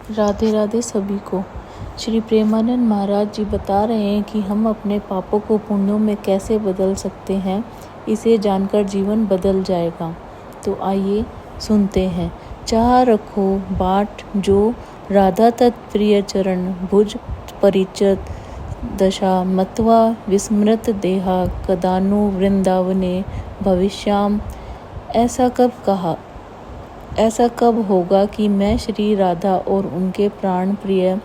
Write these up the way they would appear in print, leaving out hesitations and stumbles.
राधे राधे सभी को। श्री प्रेमानंद महाराज जी बता रहे हैं कि हम अपने पापों को पुण्यों में कैसे बदल सकते हैं। इसे जानकर जीवन बदल जाएगा। तो आइए सुनते हैं। चाह रखो बाट जो राधा तत्प्रिय चरण भुज परिचत दशा मत्वा विस्मृत देहा कदानु वृंदावने भविष्याम। ऐसा कब कहा, ऐसा कब होगा कि मैं श्री राधा और उनके प्राण प्रिय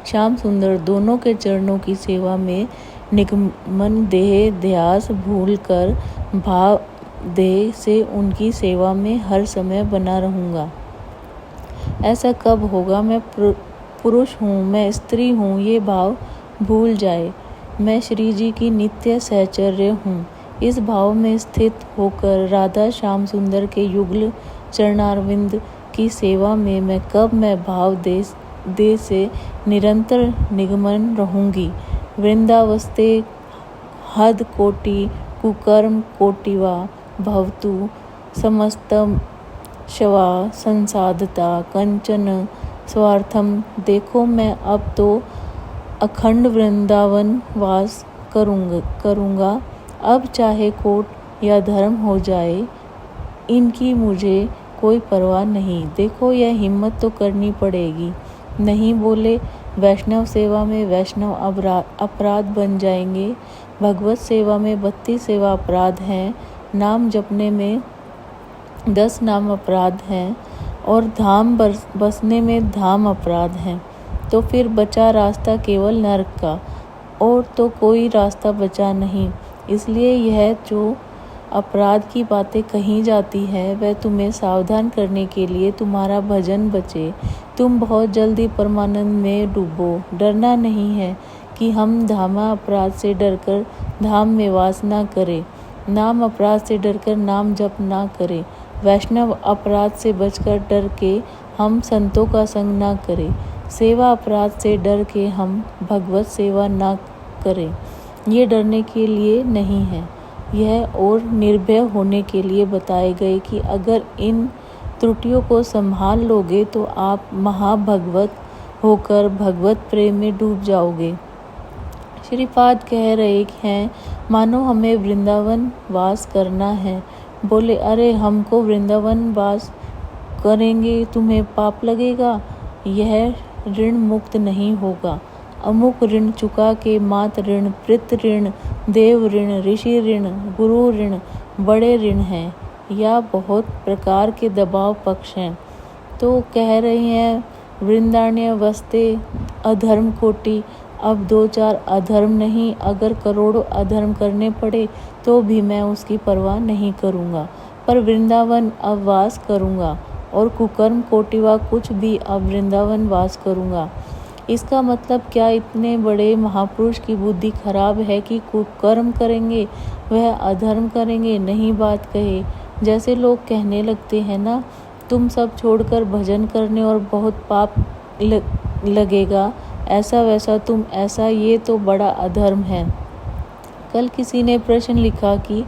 श्याम सुंदर दोनों के चरणों की सेवा में निगमन देह ध्यास भूल कर भाव देह से उनकी सेवा में हर समय बना रहूँगा। ऐसा कब होगा मैं पुरुष हूँ, मैं स्त्री हूँ, ये भाव भूल जाए। मैं श्री जी की नित्य सहचर्य हूँ। इस भाव में स्थित होकर राधा श्याम सुंदर के युगल चरणारविंद की सेवा में मैं कब मैं भाव दे से निरंतर निगमन रहूँगी। वृंदावस्ते हद कोटि कुकर्म कोटिवा भवतु समस्तम शवा संसाधता कंचन स्वार्थम। देखो मैं अब तो अखंड वृंदावन वास करूँगा। अब चाहे कोट या धर्म हो जाए, इनकी मुझे कोई परवाह नहीं। देखो यह हिम्मत तो करनी पड़ेगी। नहीं बोले वैष्णव सेवा में वैष्णव अपराध बन जाएंगे। भगवत सेवा में 32 सेवा अपराध हैं। नाम जपने में 10 नाम अपराध हैं और धाम बसने में धाम अपराध हैं। तो फिर बचा रास्ता केवल नरक का, और तो कोई रास्ता बचा नहीं। इसलिए यह जो अपराध की बातें कही जाती है वह तुम्हें सावधान करने के लिए तुम्हारा भजन बचे। तुम बहुत जल्दी परमानंद में डूबो। डरना नहीं है कि हम धामा अपराध से डरकर धाम में वास ना करें, नाम अपराध से डरकर नाम जप ना करें, वैष्णव अपराध से बचकर डर के हम संतों का संग ना करें, सेवा अपराध से डर के हम भगवत सेवा ना करें। ये डरने के लिए नहीं है, यह और निर्भय होने के लिए बताए गए कि अगर इन त्रुटियों को संभाल लोगे तो आप महाभगवत होकर भगवत प्रेम में डूब जाओगे। श्रीपाद कह रहे हैं, मानो हमें वृंदावन वास करना है। बोले, अरे हमको वृंदावन वास करेंगे तुम्हें पाप लगेगा। यह ऋण मुक्त नहीं होगा। अमुक ऋण चुका के मात ऋण, पितृ ऋण, देव ऋण, ऋषि ऋण, गुरु ऋण, बड़े ऋण हैं या बहुत प्रकार के दबाव पक्ष हैं। तो कह रही हैं वृंदारण्य वस्ते अधर्म कोटि। अब 2-4 अधर्म नहीं, अगर करोड़ों अधर्म करने पड़े तो भी मैं उसकी परवाह नहीं करूँगा, पर वृंदावन अब वास करूँगा। और कुकर्म कोटिवा कुछ भी अब वृंदावन वास करूँगा। इसका मतलब क्या इतने बड़े महापुरुष की बुद्धि खराब है कि कुकर्म करेंगे, वह अधर्म करेंगे? नहीं बात कहे। जैसे लोग कहने लगते हैं ना, तुम सब छोड़कर भजन करने और बहुत पाप लगेगा, ऐसा वैसा तुम ऐसा, ये तो बड़ा अधर्म है। कल किसी ने प्रश्न लिखा कि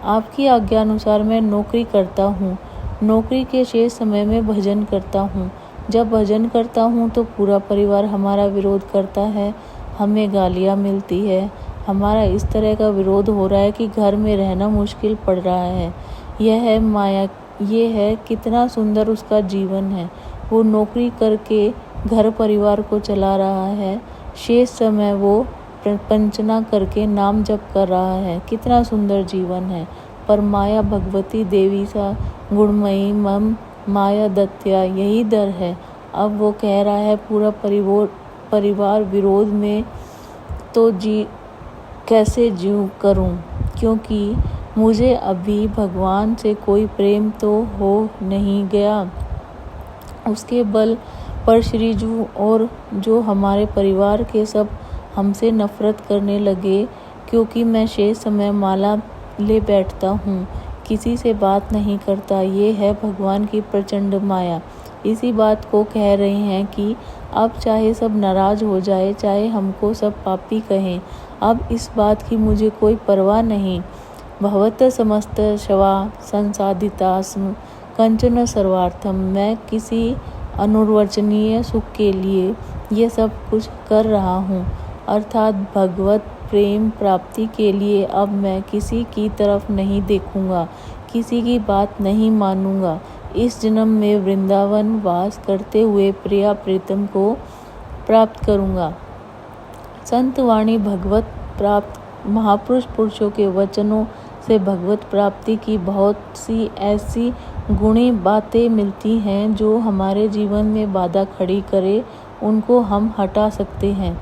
आपकी आज्ञा अनुसार मैं नौकरी करता हूँ, नौकरी के शेष समय में भजन करता हूँ। जब भजन करता हूँ तो पूरा परिवार हमारा विरोध करता है, हमें गालियाँ मिलती है, हमारा इस तरह का विरोध हो रहा है कि घर में रहना मुश्किल पड़ रहा है। यह है माया, ये है कितना सुंदर उसका जीवन है। वो नौकरी करके घर परिवार को चला रहा है, शेष समय वो पंचना करके नाम जप कर रहा है। कितना सुंदर जीवन है। पर माया भगवती देवी सा गुणमयी मम माया दत्या, यही डर है। अब वो कह रहा है पूरा परिवार विरोध में, तो कैसे जीव करूं, क्योंकि मुझे अभी भगवान से कोई प्रेम तो हो नहीं गया। उसके बल पर श्री जी और जो हमारे परिवार के सब हमसे नफरत करने लगे, क्योंकि मैं शेष समय माला ले बैठता हूँ, किसी से बात नहीं करता। ये है भगवान की प्रचंड माया। इसी बात को कह रहे हैं कि अब चाहे सब नाराज हो जाए, चाहे हमको सब पापी कहें, अब इस बात की मुझे कोई परवाह नहीं। भवत समस्त शवा संसाधितास्म कंचन सर्वार्थम। मैं किसी अनुर्वचनीय सुख के लिए ये सब कुछ कर रहा हूँ, अर्थात भगवत प्रेम प्राप्ति के लिए अब मैं किसी की तरफ नहीं देखूंगा, किसी की बात नहीं मानूंगा। इस जन्म में वृंदावन वास करते हुए प्रिया प्रीतम को प्राप्त करूंगा। संत वाणी भगवत प्राप्त महापुरुष पुरुषों के वचनों से भगवत प्राप्ति की बहुत सी ऐसी गुणी बातें मिलती हैं जो हमारे जीवन में बाधा खड़ी करे, उनको हम हटा सकते हैं।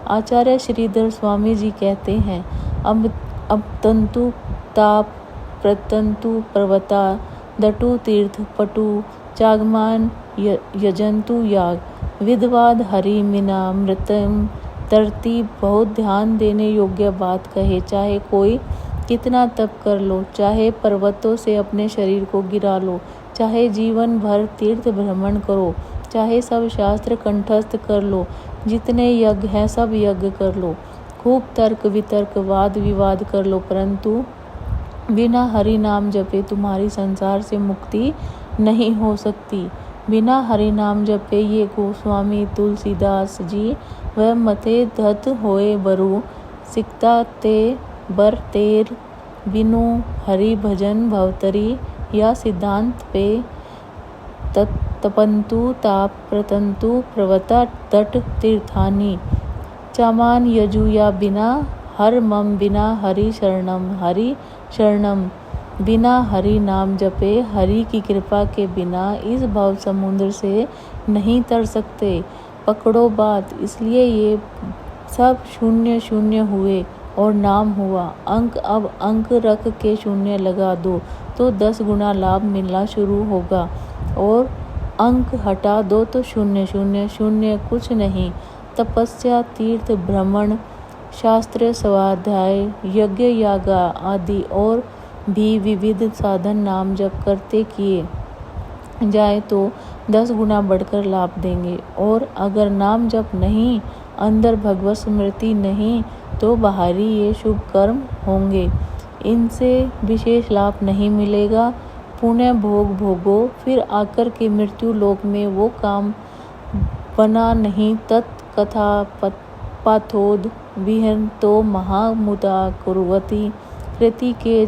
आचार्य श्रीधर स्वामी जी कहते हैं, अब तंतु ताप प्रतंतु पर्वता दटु तीर्थ पटु चागमान यजंतु याग विधवाद हरि मिना मृतम तरतीब। बहुत ध्यान देने योग्य बात कहे। चाहे कोई कितना तप कर लो, चाहे पर्वतों से अपने शरीर को गिरा लो, चाहे जीवन भर तीर्थ भ्रमण करो, चाहे सब शास्त्र कंठस्थ कर लो, जितने यज्ञ हैं सब यज्ञ कर लो, खूब तर्क वितर्क वाद विवाद कर लो, परंतु बिना हरि नाम जपे तुम्हारी संसार से मुक्ति नहीं हो सकती। बिना हरि नाम जपे ये गोस्वामी तुलसीदास जी वह मते धत होए बरु सिकता ते बर तेर बिनु हरि भजन भवतरी या सिद्धांत पे तपंतु ताप प्रतंतु प्रवता तट तीर्थानी चामान यजुया बिना हर मम बिना हरि शरणम बिना हरि नाम जपे हरि की कृपा के बिना इस भव समुद्र से नहीं तर सकते। पकड़ो बात, इसलिए ये सब शून्य शून्य हुए और नाम हुआ। अब अंक रख के शून्य लगा दो तो 10 गुना लाभ मिलना शुरू होगा, और अंक हटा दो तो शून्य शून्य शून्य कुछ नहीं। तपस्या तीर्थ भ्रमण शास्त्र स्वाध्याय यज्ञ यागा आदि और भी विविध साधन नाम जप करते किए जाए तो 10 गुना बढ़कर लाभ देंगे। और अगर नाम जप नहीं, अंदर भगवत स्मृति नहीं, तो बाहरी ये शुभ कर्म होंगे, इनसे विशेष लाभ नहीं मिलेगा। पुण्य भोग भोगो, फिर आकर के मृत्यु लोक में वो काम बना नहीं। तत्कथा पाथोद विहन तो महामुदा कुर्वती कृति के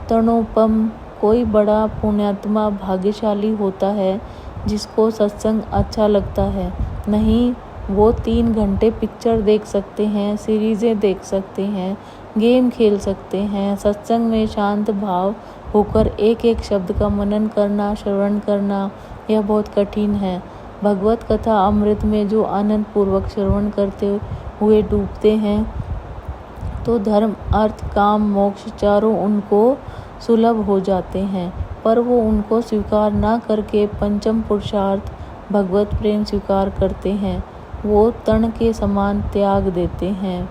तणोपम। कोई बड़ा पुण्यात्मा भाग्यशाली होता है जिसको सत्संग अच्छा लगता है। नहीं, वो 3 घंटे पिक्चर देख सकते हैं, सीरीजें देख सकते हैं, गेम खेल सकते हैं। सत्संग में शांत भाव होकर एक एक शब्द का मनन करना, श्रवण करना, यह बहुत कठिन है। भगवत कथा अमृत में जो आनंद पूर्वक श्रवण करते हुए डूबते हैं, तो धर्म अर्थ काम मोक्ष चारों उनको सुलभ हो जाते हैं। पर वो उनको स्वीकार ना करके पंचम पुरुषार्थ भगवत प्रेम स्वीकार करते हैं। वो तण के समान त्याग देते हैं।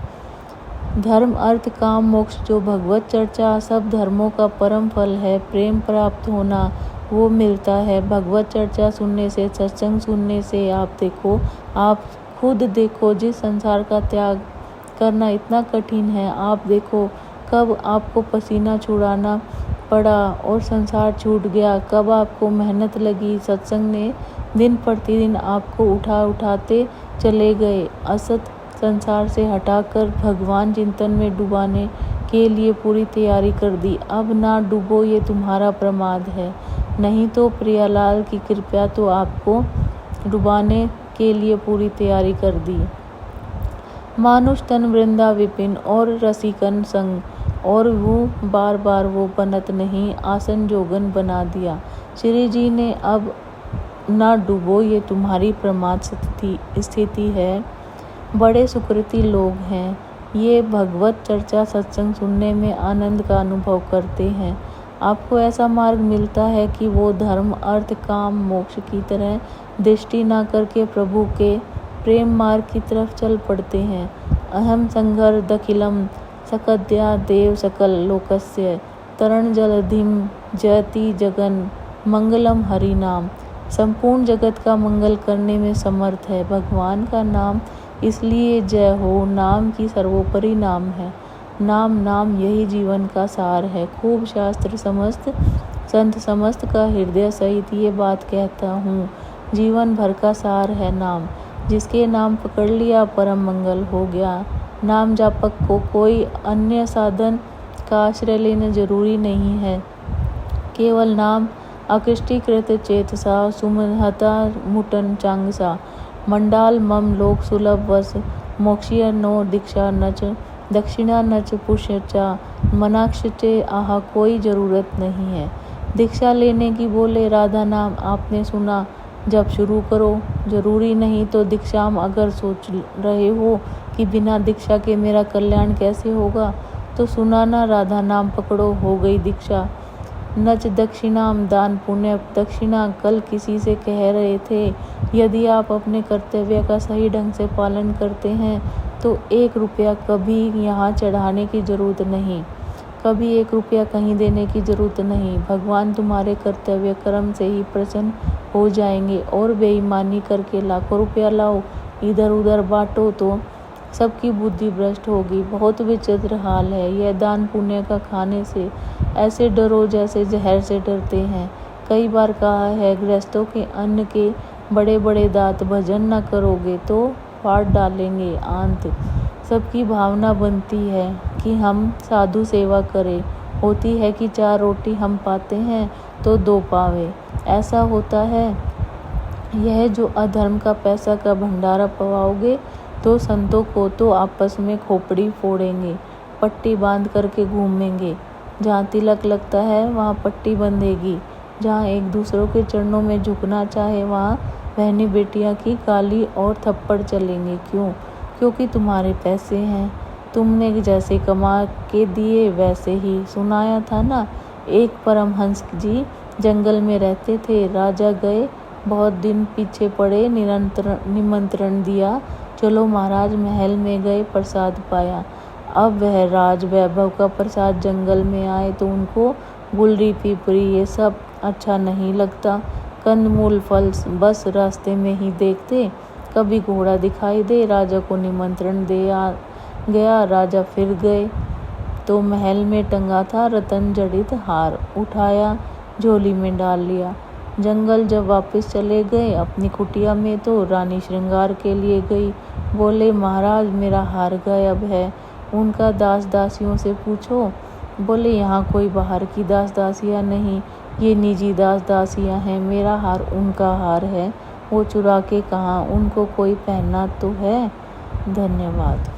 धर्म अर्थ काम मोक्ष जो भगवत चर्चा सब धर्मों का परम फल है, प्रेम प्राप्त होना वो मिलता है भगवत चर्चा सुनने से, सत्संग सुनने से। आप खुद देखो, जिस संसार का त्याग करना इतना कठिन है, आप देखो कब आपको पसीना छुड़ाना पड़ा और संसार छूट गया, कब आपको मेहनत लगी। सत्संग ने दिन प्रतिदिन आपको उठाते चले गए, असत संसार से हटाकर भगवान चिंतन में डुबाने के लिए पूरी तैयारी कर दी। अब ना डूबो, ये तुम्हारा प्रमाद है। नहीं तो प्रियालाल की कृपा तो आपको डुबाने के लिए पूरी तैयारी कर दी। मानुष तन वृंदा विपिन और रसिकन संग, और वो बार बार वो बनत नहीं, आसन जोगन बना दिया। श्री जी ने अब ना डूबो, ये तुम्हारी प्रमाद स्थिति है। बड़े सुकृति लोग हैं ये, भगवत चर्चा सत्संग सुनने में आनंद का अनुभव करते हैं। आपको ऐसा मार्ग मिलता है कि वो धर्म अर्थ काम मोक्ष की तरह दृष्टि ना करके प्रभु के प्रेम मार्ग की तरफ चल पड़ते हैं। अहम संघर दखिलम सकद्या देव सकल लोकस्य तरण जलधिम जयति जगन मंगलम हरि नाम। संपूर्ण जगत का मंगल करने में समर्थ है भगवान का नाम, इसलिए जय हो। नाम की सर्वोपरि नाम है। नाम यही जीवन का सार है। खूब शास्त्र समस्त संत समस्त का हृदय सहित ये बात कहता हूँ। जीवन भर का सार है नाम, जिसके नाम पकड़ लिया परम मंगल हो गया। नाम जापक को कोई अन्य साधन का आश्रय लेना जरूरी नहीं है। केवल नाम आकृष्टीकृत चेतसा सुमहता मुटन चांगसा मंडाल मम लोक सुलभ वस मोक्षीय नो दीक्षा नच दक्षिणा नच पुष्यचा मनाक्षचे आहा कोई जरूरत नहीं है। दीक्षा लेने की बोले राधा नाम आपने सुना, जब शुरू करो। जरूरी नहीं तो दीक्षाम अगर सोच रहे हो कि बिना दीक्षा के मेरा कल्याण कैसे होगा, तो सुना ना राधा नाम पकड़ो, हो गई दीक्षा। नच दक्षिणाम दान पुण्य दक्षिणा कल किसी से कह रहे थे, यदि आप अपने कर्तव्य का सही ढंग से पालन करते हैं तो 1 रुपया कभी यहाँ चढ़ाने की जरूरत नहीं, कभी 1 रुपया कहीं देने की जरूरत नहीं। भगवान तुम्हारे कर्तव्य कर्म से ही प्रसन्न हो जाएंगे। और बेईमानी करके लाखों रुपया लाओ, इधर उधर बांटो तो सबकी बुद्धि भ्रष्ट होगी। बहुत विचित्र हाल है यह दान पुण्य का खाने से। ऐसे डरो जैसे जहर से डरते हैं। कई बार कहा है गृहस्थों के अन्न के बड़े बड़े दांत, भजन न करोगे तो फाड़ डालेंगे आंत। सबकी भावना बनती है कि हम साधु सेवा करें, होती है कि 4 रोटी हम पाते हैं तो 2 पावे। ऐसा होता है। यह जो अधर्म का पैसा का भंडारा पवाओगे तो संतों को तो आपस में खोपड़ी फोड़ेंगे, पट्टी बांध करके घूमेंगे। जहाँ तिलक लगता है वहाँ पट्टी बंधेगी। जहाँ एक दूसरों के चरणों में झुकना चाहे वहाँ बहनी बेटियाँ की गाली और थप्पड़ चलेंगे। क्यों? क्योंकि तुम्हारे पैसे हैं, तुमने जैसे कमा के दिए वैसे ही। सुनाया था ना, एक परमहंस जी जंगल में रहते थे। राजा गए, बहुत दिन पीछे पड़े, निमंत्रण दिया, चलो महाराज। महल में गए, प्रसाद पाया। अब वह राज वैभव का प्रसाद जंगल में आए तो उनको गुलरी पिपरी ये सब अच्छा नहीं लगता। कंदमूल फल बस रास्ते में ही देखते। कभी घोड़ा दिखाई दे, राजा को निमंत्रण दे गया। राजा फिर गए तो महल में टंगा था रतन जड़ित हार, उठाया झोली में डाल लिया। जंगल जब वापस चले गए अपनी कुटिया में तो रानी श्रृंगार के लिए गई। बोले महाराज मेरा हार गायब है, उनका दास दासियों से पूछो। बोले यहाँ कोई बाहर की दास दासियाँ नहीं, ये निजी दास दासियाँ हैं। मेरा हार उनका हार है, वो चुरा के कहाँ, उनको कोई पहनना तो है। धन्यवाद।